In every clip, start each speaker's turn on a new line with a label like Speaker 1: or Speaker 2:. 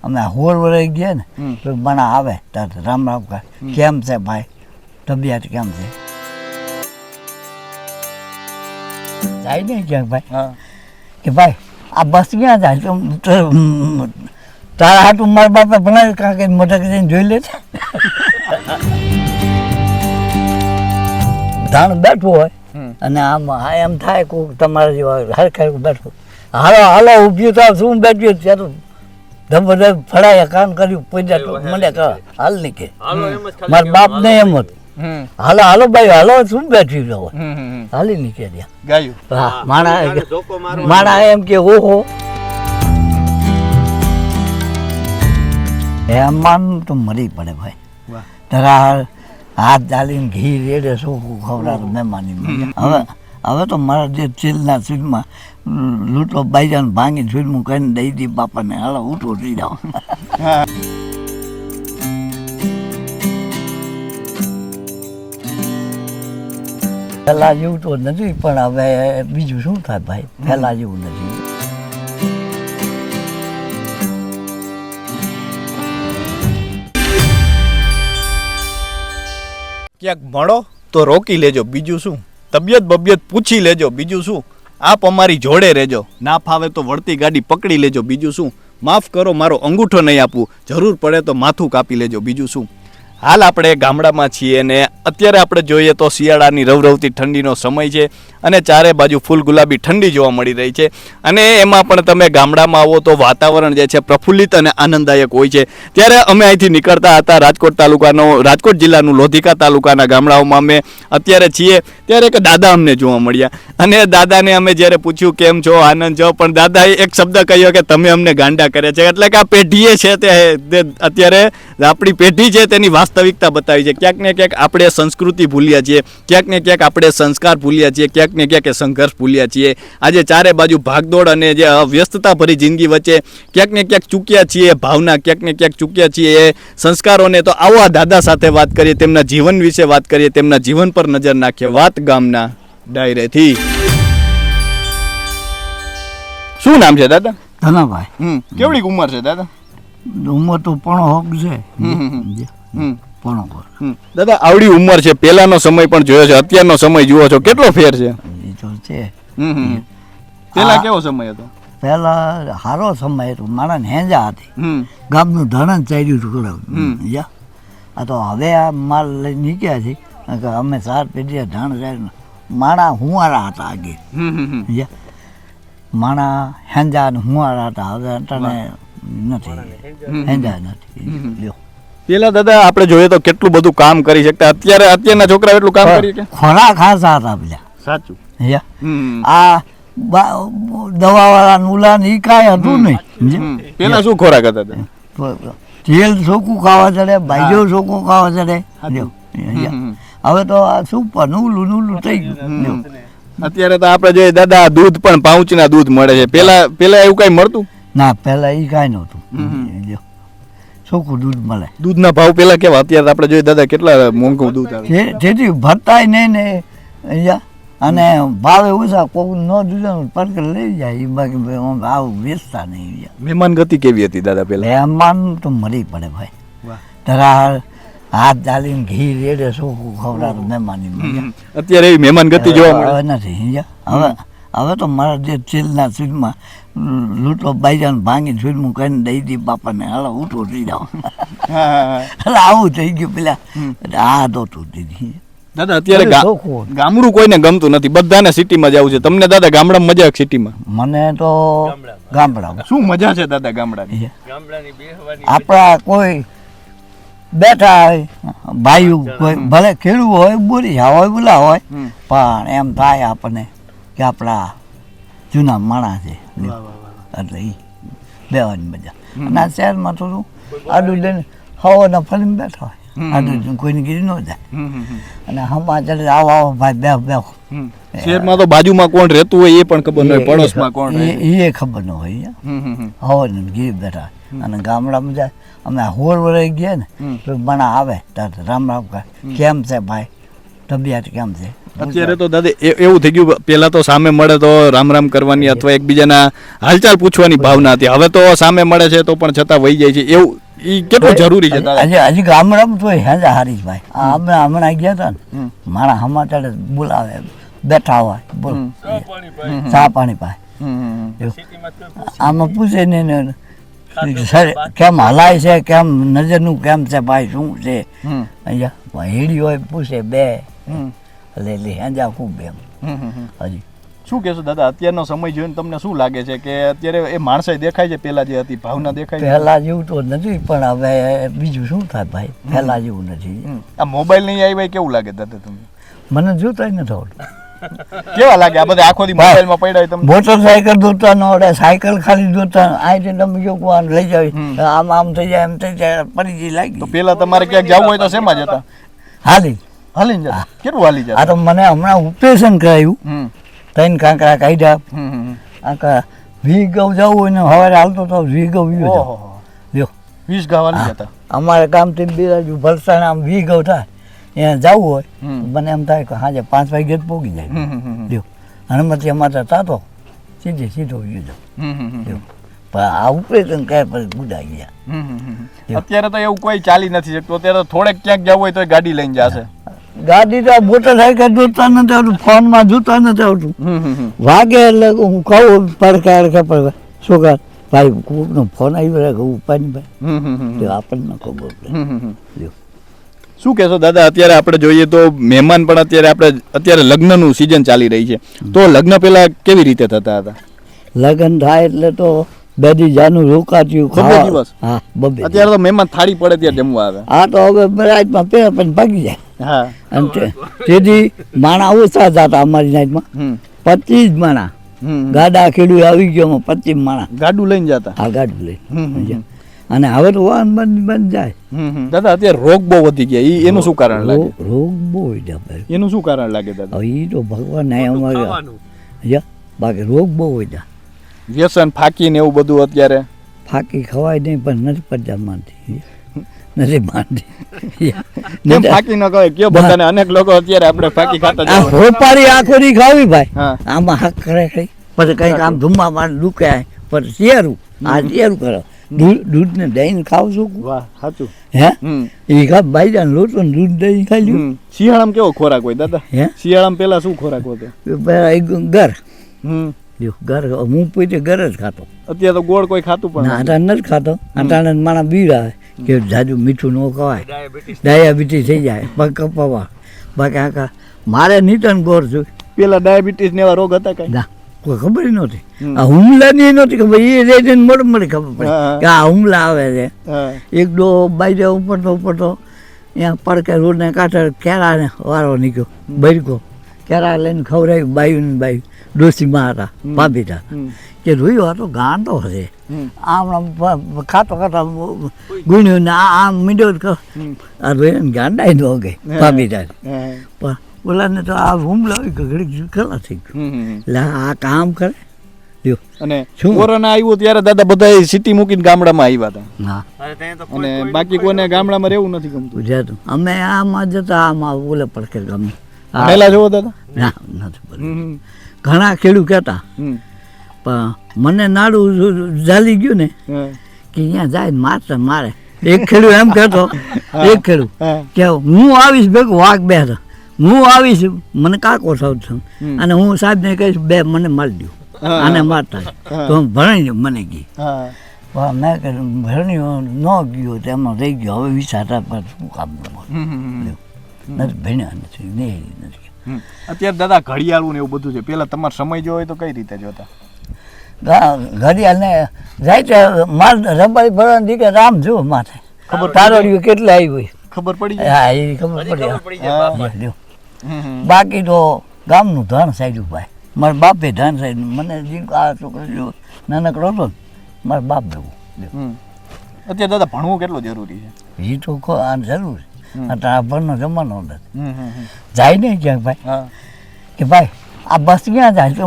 Speaker 1: અમે હોળ વરાઈ ગયા ને તો બના આવે ત્યારે રામ રામ કહે કેમ છે ભાઈ તબિયત કેમ છે જાય ને ક્યાંક ભાઈ કે ભાઈ આ બસ ક્યાં જાય તો તારા હાટું મારા બાપે ભણાવ્યું કારણ કે મોટા કરીને જોઈ લે છે ધાણ બેઠું હોય અને આમ એમ થાય કોઈક તમારા જેવા હરખર બેઠું હાલો હાલો ઊભી તો શું બેઠ્યું ત્યારે ધબ ફળાયા કામ કર્યું પૂજા મને હાલ નહીં કે મારા બાપ ને એમ હતું હાલો હાલો ભાઈ હાલો શું બેઠી રહો હાલી નીકળ્યા માણા એમ કે ઓહો એમાં તો મરી પડે ભાઈ તારા હાથ ચાલીને ઘી રેડે ચોખ્ખું ખવડાવે મહેમાની હવે તો મારા જે ચીલના સ્વીટમાં લૂંટો બાઈજાને ભાંગીને સ્વીટમાં કહીને દઈ દી બાપાને હાલો ઉઠો થઈ જાઓ પહેલા જેવું તો નથી પણ હવે બીજું શું થાય ભાઈ પહેલા જેવું નથી
Speaker 2: ક્યાંક મળો તો રોકી લેજો બીજું શું તબિયત પૂછી લેજો બીજું શું આપ અમારી જોડે રહેજો ના ફાવે તો વળતી ગાડી પકડી લેજો બીજું શું માફ કરો મારો અંગૂઠો નહીં આપું જરૂર પડે તો માથું કાપી લેજો બીજું શું હાલ આપણે ગામડામાં છીએ ને અત્યારે આપણે જોઈએ તો શિયાળાની રવરવતી ઠંડીનો સમય છે અને ચારે બાજુ ફૂલ ગુલાબી ઠંડી જોવા મળી રહી છે અને એમાં પણ તમે ગામડામાં આવો તો વાતાવરણ જે છે પ્રફુલ્લિત અને આનંદદાયક હોય છે ત્યારે અમે અહીંથી નીકળતા હતા રાજકોટ જિલ્લાનું લોધિકા તાલુકાના ગામડાઓમાં અમે અત્યારે છીએ ત્યારે એક દાદા અમને જોવા મળ્યા અને દાદાને અમે જ્યારે પૂછ્યું કેમ છો આનંદ છો પણ દાદાએ એક શબ્દ કહ્યો કે તમે અમને ગાંડા કરે છે એટલે કે આ પેઢીએ છે તે અત્યારે આપણી પેઢી છે તેની વાસ્તવિકતા બતાવી છે ક્યાંક ને ક્યાંક આપણે સંસ્કૃતિ ભૂલ્યા છીએ ક્યાંક ને ક્યાંક આપણે સંસ્કાર ભૂલ્યા છીએ ક્યાંક ને ક્યાંક સંઘર્ષ ભૂલ્યા છીએ આજે ચારે બાજુ ભાગદોડ અને જે વ્યસ્તતા ભરી જિંદગી વચ્ચે ક્યાંક ને ક્યાંક ચૂક્યા છીએ ભાવના ક્યાંક ને ક્યાંક ચૂક્યા છીએ એ સંસ્કારોને તો આવો આ દાદા સાથે વાત કરીએ તેમના જીવન વિશે વાત કરીએ તેમના જીવન પર નજર નાખીએ વાત ગામના ડાયરેથી શું નામ છે દાદા
Speaker 1: ધનાભાઈ
Speaker 2: કેવડી ઉંમર છે દાદા
Speaker 1: ઉંમર તો પણ હોક છે
Speaker 2: દાદા આવડી ઉંમર છે પેલાનો સમય પણ જોયો છે અત્યારનો સમય જુઓ છો કેટલો ફેર છે
Speaker 1: એ તો છે
Speaker 2: પેલા કેવો સમય હતો
Speaker 1: પેલા સારો સમય હતો મારા હેંજા હતી ગામનું ધરણ ચાલ્યું હતું આ તો હવે આ માલ લઈ નીકળ્યા છે અમે 4 પેઢી ધણ ચાલ્યું માણા હુંવારા હતા આગે માણા હેંજા ને હુંવારા હતા હવે તને નથી હેંજા નથી લ્યો
Speaker 2: પેલા દાદા આપણે જોઈએ તો કેટલું બધું કામ કરી શકતા અત્યારના છોકરા એટલું કામ કરી કે
Speaker 1: ખોરાક ખાસા હતા પેલા
Speaker 2: સાચું
Speaker 1: આ દવા વાળા નુલા ને ઈ કાંઈ હતું નહીં
Speaker 2: પેલા શું ખોરાક હતા
Speaker 1: તેલ ચોખ્ખું ખાવા ચડે ભાઈઓ ચોખ્ખું ખાવા ચડે હવે તો આ શું નૂલું થઈ ગયું
Speaker 2: અત્યારે તો આપણે જોઈએ દાદા દૂધ પણ પાઉચના દૂધ મળે છે પેલા એવું કઈ મળતું
Speaker 1: ના પેલા ઈ કાંઈ નહોતું ચોખ્ખું દૂધ મળે
Speaker 2: દૂધના ભાવ પેલા કેવા અત્યારે આપણે જોઈએ દાદા કેટલા મોંઘું દૂધ આવે
Speaker 1: જેથી ભરતાય નહીં ને અહીંયા અને ભાવે ઓછા કોઈ ન દૂધ પડકે લઈ જાય બાકી આવું વેચતા નહીં
Speaker 2: મહેમાન ગતિ કેવી હતી દાદા પેલા
Speaker 1: મહેમાન તો મરી પડે ભાઈ તારા હાથ ચાલીને ઘી રેડે ચોખ્ખું ખવડાવે મહેમાની
Speaker 2: અત્યારે એવી મહેમાન ગતિ જોવા મળે
Speaker 1: નથી હવે તો મારા જે ચીલના સ્વીટમાં લૂંટો બાઈજાને ભાંગીને સ્વીટમાં કહીને દઈ દી બાપાને હાલો ઉઠો થઈ જાઓ એટલે આવું થઈ ગયું પેલા આ તો તૂટી
Speaker 2: દાદા અત્યારે ગામડું કોઈને ગમતું નથી બધાને સિટીમાં જવું છે તમને દાદા ગામડામાં મજા સિટીમાં
Speaker 1: મને તો ગામડા
Speaker 2: શું મજા છે દાદા ગામડાની
Speaker 1: આપણા કોઈ બેઠા હોય ભાઈઓ કોઈ ભલે ખેડૂ હોય બોરી હોય બોલા હોય પણ એમ થાય આપણને કે આપણા જૂના માણસ છે એટલે એ બેવાની મજા અને આ શહેરમાં થોડું આડું લઈને હવાના ફરીને બેઠા હોય આડું કોઈની ગીરી ન જાય અને સમાચાર આવો ભાઈ બેહો
Speaker 2: શહેરમાં તો બાજુમાં કોણ રહેતું હોય એ પણ ખબર ન હોય પડોશમાં કોણ
Speaker 1: એ ખબર ન હોય હવાને ગીરી બેઠા અને ગામડામાં જાય અમે હોળ વરાઈ ગયા ને તો બના આવે ત્યારે રામ રામ કહે કેમ છે ભાઈ તબિયત કેમ છે?
Speaker 2: અત્યારે તો દાદા એવું થઈ ગયું, પેલા તો સામે મળે તો રામ રામ કરવાની અથવા એકબીજાના હાલચાલ પૂછવાની ભાવના હતી. હવે તો સામે મળે છે તો પણ છતાં વહી જાય છે. એવું ઈ કેટલું જરૂરી છે દાદા?
Speaker 1: હજી ગામડામાં તો હેંજા હરીશભાઈ હમણાં ગયા હતા ને, મારા સમાચાર બોલાવે, બેઠા હોય, બોલ ચા પાણી પાય, આમાં પૂછે ને કેમ હલાય છે, કેમ નજરનું કેમ છે ભાઈ, શું છે અહીંયા હેડી હોય પૂછે બે એટલે હેંજા ખૂબ એમ. હજી
Speaker 2: શું કહેશો દાદા, અત્યારનો સમય જોઈને તમને શું લાગે છે કે અત્યારે એ માણસાઈ દેખાય છે પેલા જે હતી ભાવના દેખાય છે?
Speaker 1: પહેલા જેવું તો નથી, પણ હવે બીજું શું થાય ભાઈ, પહેલા જેવું નથી.
Speaker 2: આ મોબાઈલ નહીં આવ્યા કેવું લાગે દાદા તમને?
Speaker 1: મને જોતા નથી આવડતું.
Speaker 2: કેવા લાગે આ બધા આખો દી મોબાઈલમાં પડ્યા હોય તમને?
Speaker 1: મોટરસાયકલ દોરતા ન આવડે, સાયકલ ખાલી દોરતા અહીંથી તમે જો લઈ જાવી, આમ થઈ જાય એમ થઈ જાય, પરિચય લાગી.
Speaker 2: તો પેલા તમારે ક્યાંક જવું હોય તો શેમાં જતા?
Speaker 1: હાલી
Speaker 2: હાલીને જતા? કેટલું હાલી જતા?
Speaker 1: આ તો મને હમણાં ઓપરેશન કરાયું, 3 કાંકરા કાઢ્યા, આખા વીઘઉ જવું હોય ને સવારે હાલતો તો વીઘઉ લ્યો
Speaker 2: 20 ગાવ હાલી જતા.
Speaker 1: અમારે ગામથી બીજું ભલસાણ આમ વીઘઉ થાય, ત્યાં જવું હોય મને એમ થાય કે સાંજે 5 વાગે જ પહોંચી જાય લ્યો. હનુમતી અમારે તાતો સીધો લ્યો પણ આ ઓપરેશન કર્યા પછી બુડા ગયા.
Speaker 2: અત્યારે તો એવું કોઈ ચાલી નથી શકતું. અત્યારે તો થોડેક ક્યાંક જવું હોય તો ગાડી લઈને જશે.
Speaker 1: ગાડી તો મોટરસાયકલ જોતા નથી આવતું, ફોનમાં જોતા નથી આવતું. વાગે એટલે હું કહું પડકાર છોકરા ભાઈ કોકનો ફોન આવ્યો કે ઉપાડી ભાઈ, આપણને ખબર પડે.
Speaker 2: શું કહેશો દાદા, અત્યારે આપણે જોઈએ તો મહેમાન પણ અત્યારે લગ્નનું સિઝન ચાલી રહી છે, તો લગ્ન પેલા કેવી રીતે થતા હતા?
Speaker 1: લગ્ન થાય એટલે તો બેદી જાનું રોકાતું
Speaker 2: બબે દિવસ.
Speaker 1: હા બબે.
Speaker 2: અત્યારે તો મહેમાન થાળી પડે ત્યારે જમવા આવે.
Speaker 1: હા તો હવે બરાજમાં પેલા પણ ભાગી જાય.
Speaker 2: હા
Speaker 1: અને તેથી માણા ઓછા થતા અમારી નાઈટમાં, 25 માણા ગાડા ખેડૂ આવી ગયો, 25 માણા
Speaker 2: ગાડું લઈને જતા.
Speaker 1: હા ગાડું લઈને. અને હવે તો વાહન બંધ જાય.
Speaker 2: દાદા અત્યારે રોગ બહુ વધી ગયા, એનું શું કારણ લાગે?
Speaker 1: રોગ બહુ વધ્યા.
Speaker 2: એનું શું કારણ લાગે દાદા?
Speaker 1: હવે એ તો ભગવાન અમારે બાકી રોગ બહુ વધ્યા.
Speaker 2: વ્યસન ફાકી ને એવું બધું અત્યારે
Speaker 1: ફાકી ખવાય નહીં, પણ નથી પડતા માનતી, નથી માનતી.
Speaker 2: ફાકી ન ખવાય કયો બધાને? અનેક લોકો અત્યારે આપણે ફાકી ખાતા
Speaker 1: આ હોપારી આખો દી ખાવી ભાઈ,
Speaker 2: હા.
Speaker 1: આમાં હાક કરે કઈ પછી કઈક આમ ધુમ્મા માં દુખાય, પછી શેરું આ શેરું કરો, દૂધ ને દહીં ખાવ છું.
Speaker 2: વાહ સાચું.
Speaker 1: હે એ ખા ભાઈ જાન લોટો ને દૂધ દહીં ખાઈ લ્યું.
Speaker 2: શિયાળામાં કેવો ખોરાક હોય દાદા?
Speaker 1: હે
Speaker 2: શિયાળામાં પેલા શું ખોરાક હતો?
Speaker 1: પેલા ઘર ઘર હું પોતે ઘર જ ખાતો.
Speaker 2: અત્યારે તો ગોળ કોઈ ખાતું પણ
Speaker 1: ના અટાણ નથી ખાતો. અટાણે માણા બીડા કે જાજુ મીઠું ન ખવાય, ડાયાબિટીસ થઈ જાય, પગ કપાવા. બાકી આખા મારે નીતન ગોળ છું.
Speaker 2: પેલા ડાયાબિટીસ ને એવા રોગ હતા કઈ?
Speaker 1: ના કોઈ ખબર નહોતી. આ હુમલાની નહોતી ખબર, એ રેજન મોડે ખબર પડે કે આ હુમલા આવે છે. એક દો બાઈ ઉપર તો ત્યાં પડકે રોડને કાંઠે કેળાને વારો નીકળ્યો, બરકો કેળા લઈને ખવડાવ્યું બાયું ને બાયું. ડોસીમાં હતા ભાભીતા કે રોયો હતો ગાંડો હશે, આમ ખાતો ખાતો ગુણ્યું ને આમ મીડ્યો આ રોયો ને ગાંડા ન ગઈ ભાભીતા. પણ ઓલાને તો આ હુમલો ઘડી ખલા થઈ ગયું. એટલે આ કામ કરે લ્યો.
Speaker 2: અને કોરોના આવ્યું ત્યારે દાદા બધા સિટી મૂકીને ગામડામાં આવ્યા હતા.
Speaker 1: હા
Speaker 2: અને બાકી કોઈને ગામડામાં રહેવું નથી ગમતું.
Speaker 1: ગુજરાત અમે આમાં જતા આમાં ઓલે પડકે ગમે
Speaker 2: પહેલા જોવો દાદા?
Speaker 1: ના નથી બધું. ઘણા ખેડૂત કહેતા, પણ મને નાડું ઝાલી ગયું ને કે અહીંયા જાય મારતા મારે. એક ખેડૂત એમ કહેતો, એક ખેડૂત કે હું આવીશ ભેગું વાઘ બે, હું આવીશ મને કાકો સાવ છું અને હું સાહેબને કહીશ બે મને મારી દઉં, આને મારતા તો ભણાઈ દઉં મને ગઈ. મેં કહ્યું ભણ્યો ન ગયો તેમાં રહી ગયો. હવે વિચારતા પર શું કામ નથી ભણ્યા નથી, નહીં નથી.
Speaker 2: અત્યારે દાદા ઘડિયાળું ને એવું બધું છે, પેલા તમારો સમય જો હોય તો કઈ રીતે જોતા?
Speaker 1: ઘડિયાળ ને જાય છે માર રબારી ભરવાની દીકરે રામ જો માથે ખબર તારોડિયું કેટલા આવી હોય
Speaker 2: ખબર પડી?
Speaker 1: હા એ ખબર પડી. બાકી તો ગામનું ધન સાઈડું ભાઈ, મારા બાપે ધન સાઈડ. મને આ છોકરો નાનકડો હતો ને મારા બાપ ભેગું.
Speaker 2: અત્યારે દાદા ભણવું કેટલું જરૂરી છે?
Speaker 1: એ તો આ જરૂર છે. અત્યારે ભણનો જમાનો નથી. જાય નહીં ક્યાંક ભાઈ કે ભાઈ આ બસ ક્યાં જાય તો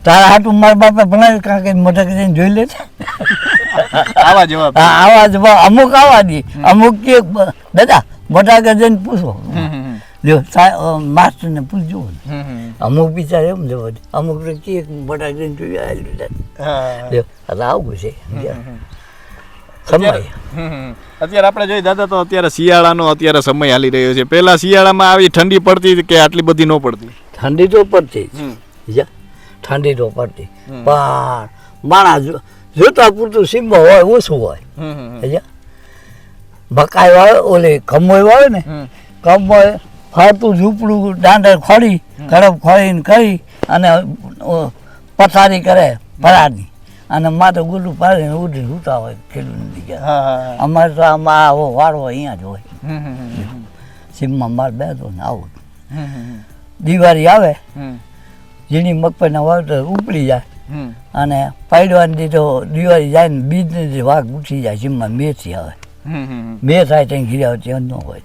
Speaker 1: તારા હાટું મારા બાપે ભણાવ્યું કારણ કે મોટા કરીને જોઈ લે છે.
Speaker 2: આવા જવાબ
Speaker 1: અમુક આવા દે, અમુક કે દાદા બટાકા જઈને પૂછો લ્યો માસ્ટરને પૂછજો ને અમુક બિચાર એમ જવા દે અમુક તો કે બટાકા જઈને જોઈ આવેલું લ્યો એટલે આવું છે સમય
Speaker 2: અત્યારે આપણે જોઈએ દાદા તો અત્યારે શિયાળાનો અત્યારે સમય હાલી રહ્યો છે પહેલા શિયાળામાં આવી ઠંડી પડતી કે આટલી બધી ન પડતી
Speaker 1: ઠંડી તો પડતી જ ઠંડી તો પડતી પણ માણસ જોતા પૂરતું સીમમાં હોય ઓછું હોય મકાઈ વાળે ઓલે કમોય વાળે ને કમોય ફરતું ઝૂંપડું દાંડર ખોડી ખડપ ખોડીને કરી અને પથારી કરે પરારની અને માથે ગુડું પાડીને ઉડી સૂતા હોય ખેડૂત અમારે તો આમાં આવો વાળો અહીંયા જ હોય સીમમાં માર બેઠો ને આવું દિવાળી આવે ઝીણી મગફળીના વાવતર ઉપડી જાય અને પાડવાની તો દિવાળી જાય ને બીજને વાઘ ઉઠી જાય સીમમાં મેથી આવે બે થાય ત્યાં ઘીરે આવે ત્યાં ન હોય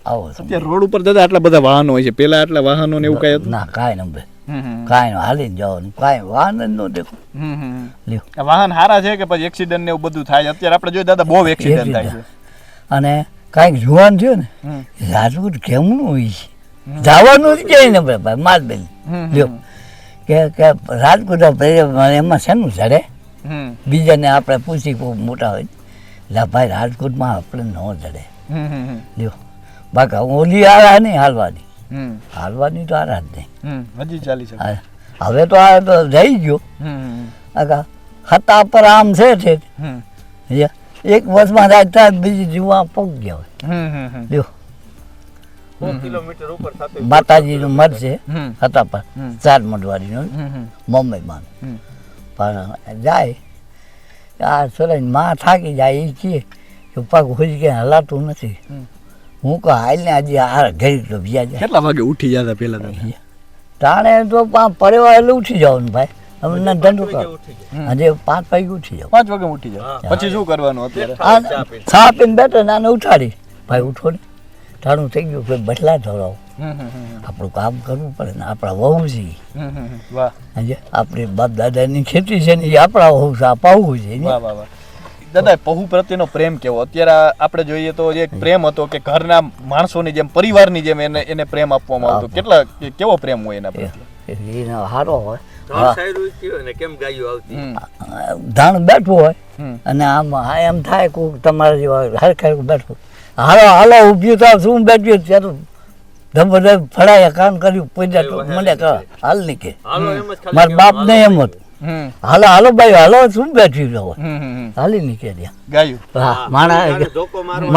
Speaker 1: આવો
Speaker 2: અત્યારે રોડ ઉપર દાદા આટલા બધા વાહનો હોય છે પેલા આટલા વાહનો ને એવું કઈ હતું
Speaker 1: ના કાંઈ નંબર કાંઈ હાલીને જવાનું કાંઈ વાહન જ ન દેખો લ્યો
Speaker 2: વાહન સારા છે કે પછી એક્સિડન્ટ ને એવું બધું થાય અત્યારે આપણે જોઈએ દાદા બહુ એક્સિડન્ટ થાય છે
Speaker 1: અને કાંઈક જોવાનું થયું ને રાજકોટ કેમનું હોય છે જવાનું જ ક્યાંય ને ભાઈ માલબેન લ્યો કે રાજકોટ એમાં શેનું ચડે બીજાને આપણે પૂછી મોટા હોય લા ભાઈ રાજકોટમાં આપણે ન ચડે લ્યો બાકી ઓલી આરા નહીં હાલવાની તો આરા જ નહીં
Speaker 2: હજી ચાલી શકે
Speaker 1: હવે તો આ તો જઈ ગયો હતા પર આમ છે એક વર્ષમાં રાજ થાય બીજી જીવવા પગ ગયા હોય લ્યો માતાજીનું મઠ છે હતા પર 4 મઢવાડીનું મુંબઈમાં પણ જાય આ સોલાઈ માં થાકી જાય એ કહે કે પગ હોઈ કે હલાતું નથી હું કહું હાલ ને આજે આ ઘરે તો બીજા જાય
Speaker 2: કેટલા વાગે ઉઠી જતા પેલા
Speaker 1: તાણે તો પડેવા એટલે ઉઠી જવાનું ભાઈ અમને ધંધો કરો આજે 5 વાગે ઉઠી જાવ
Speaker 2: 5 વાગે ઉઠી જાવ પછી શું કરવાનું અત્યારે
Speaker 1: ચા પીને બેઠો ને આને ઉઠાડી ભાઈ ઉઠો ને ટાણું થઈ ગયું કોઈ બદલા ધરાવો આપણું કામ કરવું પડે ને આપણા વહુ છે આપણી બાપ દાદાની ખેતી છે ને એ આપણા વહુ છે અપાવવું છે
Speaker 2: દાદા પહુ પ્રત્યેનો પ્રેમ કેવો અત્યારે આપણે જોઈએ તો જે પ્રેમ હતો કે ઘરના માણસોની જેમ પરિવારની જેમ એને પ્રેમ આપવામાં આવતો કેટલા કેવો પ્રેમ હોય એના પ્રત્યે
Speaker 1: એનો સારો હોય ધાણ બેઠું હોય અને આમ એમ થાય કોઈક તમારા જેવા હરખા બેઠું હાલો ઉભ્યું થાવ શું બેઠ્યું ત્યારે ધમ ફળાયા કામ કર્યું પૈસા મને હાલ નહીં કે મારા બાપ ને એમ હતું હાલો ભાઈ હાલો શું બેઠ્યું રહો હાલી નીકળે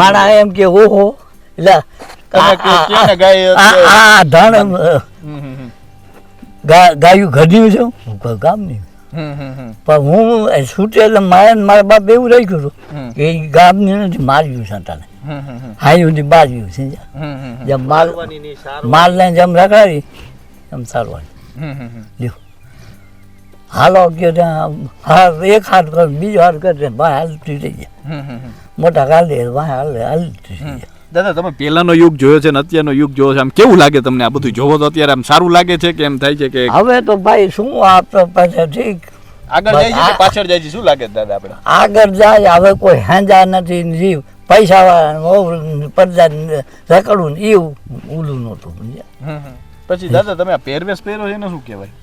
Speaker 1: માણા એમ કે ઓહો એટલે ધણ ગાયું ઘડ્યું છે ગામ નહીં પણ હું છૂટે એટલે મારા બાપ એવું રાખ્યું હતું કે એ ગામની નથી માર્યું સંતાને હાયું ની બાજ્યું છે જેમ માલ લઈને જેમ રખડાવી એમ સારવાની લ્યો હાલો કે એક હાથ કર બીજો હાથ કરે ભાઈ હાલતી થઈ જાય મોટા કાઢે ભાઈ હાલતી થઈ જાય
Speaker 2: દાદા તમે પહેલાનો યુગ જોયો છે ને અત્યારનો યુગ જોયો છે આમ કેવું લાગે તમને આ બધું જોવો તો અત્યારે આમ સારું લાગે છે કે એમ થાય છે કે
Speaker 1: હવે તો ભાઈ શું આપણે પાસે ઠીક
Speaker 2: આગળ જાય છે કે પાછળ જાય છે શું લાગે દાદા આપણે
Speaker 1: આગળ જાય હવે કોઈ હેંજા નથી જીવ પૈસા વાળા પડદા રકડું ને એવું ઓલું નહોતું
Speaker 2: પછી દાદા તમે આ પહેરવેશ પહેરો છે ને શું કહેવાય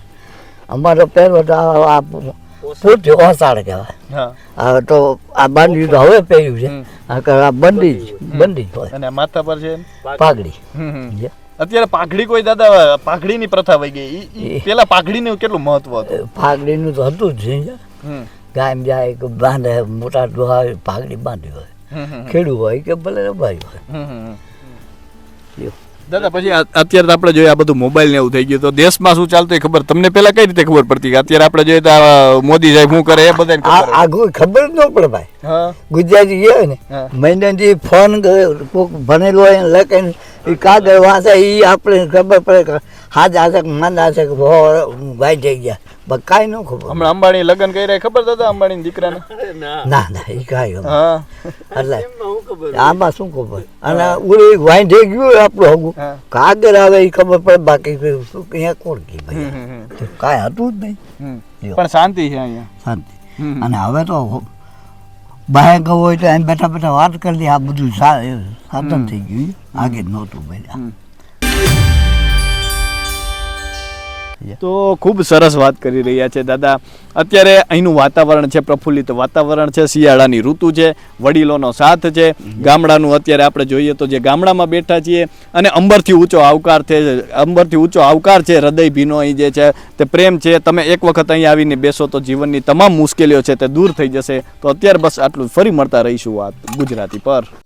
Speaker 1: અમારો પહેરવો પૂરતી ઓસાડ કહેવાય હવે તો આ બાંધ્યું તો હવે પહેર્યું છે આ બંડી હોય
Speaker 2: અને માથા પર છે
Speaker 1: પાઘડી
Speaker 2: અત્યારે પાઘડી કોઈ દાદા પાઘડીની પ્રથા વહી ગઈ પેલા પાઘડીનું કેટલું મહત્વ હતું
Speaker 1: પાઘડીનું તો હતું જ ગામ જાય કે બાંધે મોટા ડોહા પાઘડી બાંધી હોય ખેડૂ હોય કે ભલે ભાઈ હોય
Speaker 2: દાદા પછી અત્યારે તો આપણે જોઈએ આ બધું મોબાઈલ ને એવું થઈ ગયું તો દેશમાં શું ચાલતું એ ખબર તમને પેલા કઈ રીતે ખબર પડતી કે અત્યારે આપણે જોઈએ તો મોદી સાહેબ શું કરે એ બધા
Speaker 1: આગળ ખબર જ ન પડે ભાઈ ગુજરાતી જે હોય ને મહિનાથી ફોન ભણેલો હોય લખે એ કાગળ વાંચે એ આપણે ખબર પડે કે હાથ આશે મન આશે કે ભાઈ થઈ ગયા બસ કાંઈ ન ખબર
Speaker 2: હમણાં અંબાણી લગ્ન કર્યા ખબર દાદા અંબાણી દીકરાને
Speaker 1: ના એ કાંઈ એટલે આમાં શું ખબર અને ઓલી વાઈ થઈ ગયું આપણું હગું કાગળ આવે એ ખબર પડે બાકી શું અહીંયા કોણ કે ભાઈ કાંઈ હતું જ નહીં
Speaker 2: પણ શાંતિ છે અહીંયા
Speaker 1: શાંતિ અને હવે તો બહાર ગયો હોય તો એમ બેઠા બેઠા વાત કરી લે. આ બધું સાધન થઈ ગયું, આગે નહોતું પહેલા.
Speaker 2: તો ખૂબ સરસ વાત કરી રહ્યા છે દાદા. અત્યારે અહીંનું વાતાવરણ છે પ્રફુલ્લિત વાતાવરણ છે, શિયાળાની ઋતુ છે, વડીલોનો સાથ છે, ગામડાનું અત્યારે આપણે જોઈએ તો જે ગામડામાં બેઠા છીએ અને અંબરથી ઊંચો આવકાર છે, હૃદય ભીનો અહીં જે છે તે પ્રેમ છે. તમે એક વખત અહીં આવીને બેસો તો જીવનની તમામ મુશ્કેલીઓ છે તે દૂર થઈ જશે. તો અત્યારે બસ આટલું, ફરી મળતા રહીશું વાત ગુજરાતી પર.